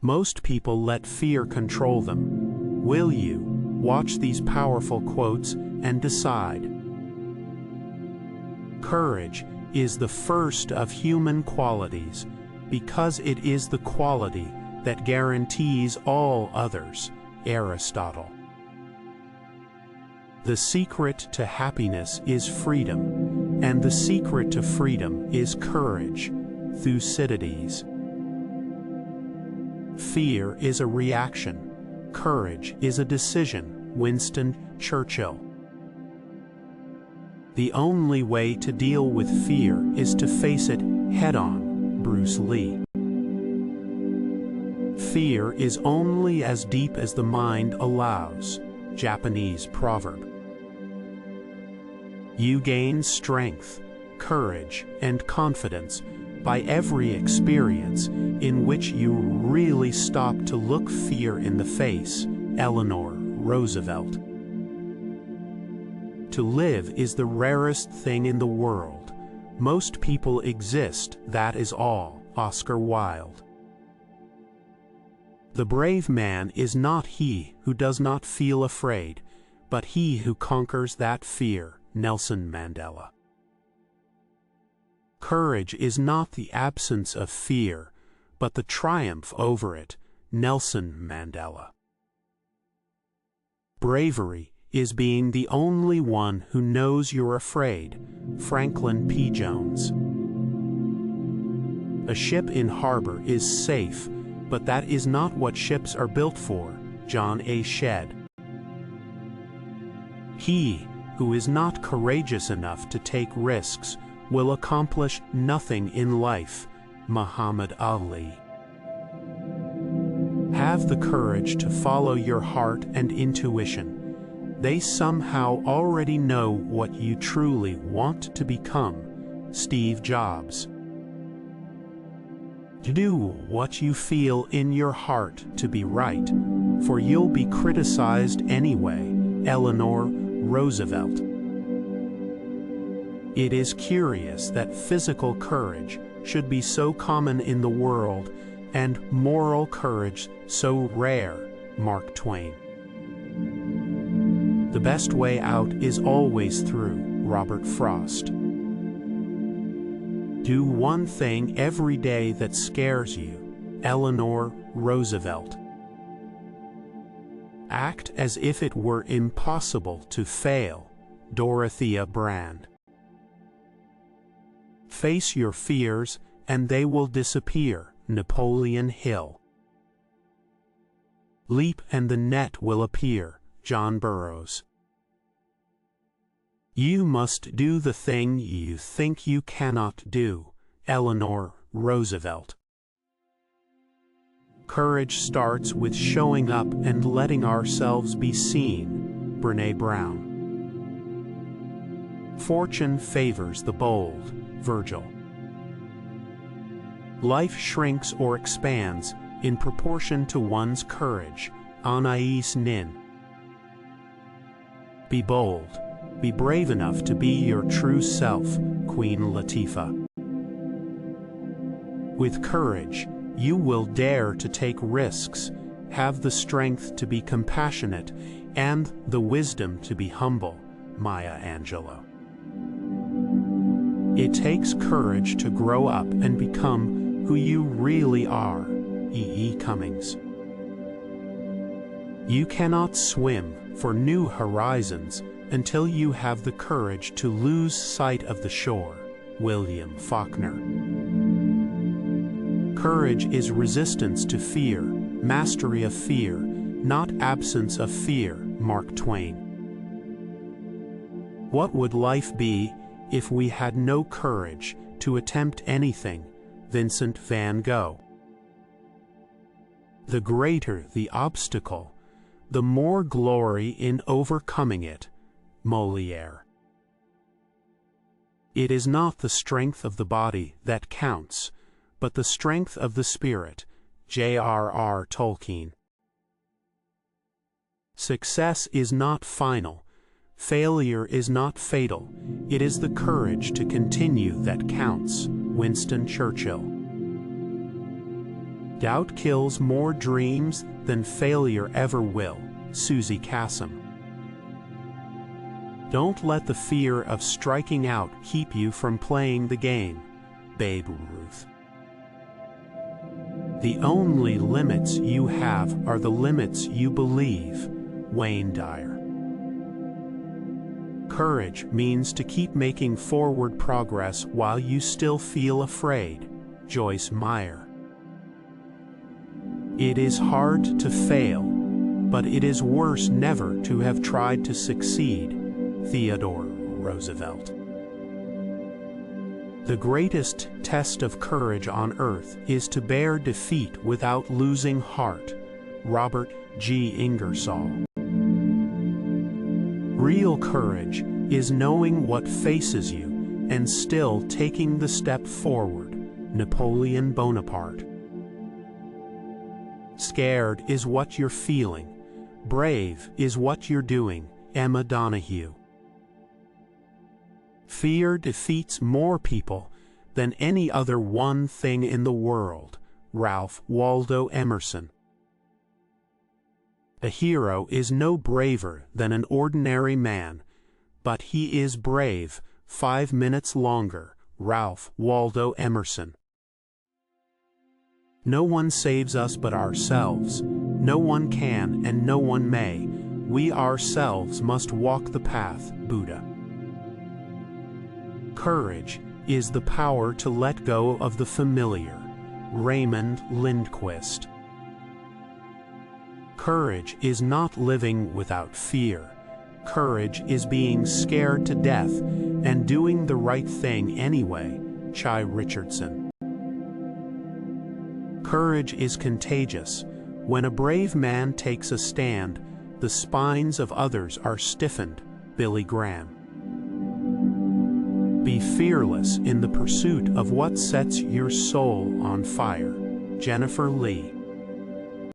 Most people let fear control them. Will you? Watch these powerful quotes and decide. Courage is the first of human qualities because it is the quality that guarantees all others. Aristotle. The secret to happiness is freedom, and the secret to freedom is courage. Thucydides. Fear is a reaction. Courage is a decision. Winston Churchill. The only way to deal with fear is to face it head-on. Bruce Lee. Fear is only as deep as the mind allows. Japanese proverb. You gain strength, courage, and confidence by every experience in which you really stop to look fear in the face. Eleanor Roosevelt. To live is the rarest thing in the world. Most people exist, that is all. Oscar Wilde. The brave man is not he who does not feel afraid, but he who conquers that fear. Nelson Mandela. Courage is not the absence of fear, but the triumph over it. Nelson Mandela. Bravery is being the only one who knows you're afraid. Franklin P. Jones. A ship in harbor is safe, but that is not what ships are built for. John A. Shedd. He who is not courageous enough to take risks will accomplish nothing in life. Muhammad Ali. Have the courage to follow your heart and intuition. They somehow already know what you truly want to become. Steve Jobs. Do what you feel in your heart to be right, for you'll be criticized anyway. Eleanor Roosevelt. It is curious that physical courage should be so common in the world and moral courage so rare. Mark Twain. The best way out is always through. Robert Frost. Do one thing every day that scares you. Eleanor Roosevelt. Act as if it were impossible to fail. Dorothea Brande. Face your fears and they will disappear. Napoleon Hill. Leap and the net will appear. John Burroughs. You must do the thing you think you cannot do. Eleanor Roosevelt. Courage starts with showing up and letting ourselves be seen. Brené Brown. Fortune favors the bold. Virgil. Life shrinks or expands in proportion to one's courage. Anais Nin. Be bold. Be brave enough to be your true self. Queen Latifah. With courage, you will dare to take risks, have the strength to be compassionate, and the wisdom to be humble. Maya Angelou. It takes courage to grow up and become who you really are. E. E. Cummings. You cannot swim for new horizons until you have the courage to lose sight of the shore. William Faulkner. Courage is resistance to fear, mastery of fear, not absence of fear. Mark Twain. What would life be if we had no courage to attempt anything? Vincent van Gogh. The greater the obstacle, the more glory in overcoming it. Molière. It is not the strength of the body that counts, but the strength of the spirit. J.R.R. Tolkien. Success is not final. Failure is not fatal. It is the courage to continue that counts. Winston Churchill. Doubt kills more dreams than failure ever will. Susie Kassem. Don't let the fear of striking out keep you from playing the game. Babe Ruth. The only limits you have are the limits you believe. Wayne Dyer. Courage means to keep making forward progress while you still feel afraid. Joyce Meyer. It is hard to fail, but it is worse never to have tried to succeed. Theodore Roosevelt. The greatest test of courage on earth is to bear defeat without losing heart. Robert G. Ingersoll. Real courage is knowing what faces you and still taking the step forward. Napoleon Bonaparte. Scared is what you're feeling. Brave is what you're doing. Emma Donoghue. Fear defeats more people than any other one thing in the world. Ralph Waldo Emerson. A hero is no braver than an ordinary man, but he is brave 5 minutes longer. Ralph Waldo Emerson. No one saves us but ourselves. No one can and no one may. We ourselves must walk the path. Buddha. Courage is the power to let go of the familiar. Raymond Lindquist. Courage is not living without fear. Courage is being scared to death and doing the right thing anyway. Chai Richardson. Courage is contagious. When a brave man takes a stand, the spines of others are stiffened. Billy Graham. Be fearless in the pursuit of what sets your soul on fire. Jennifer Lee.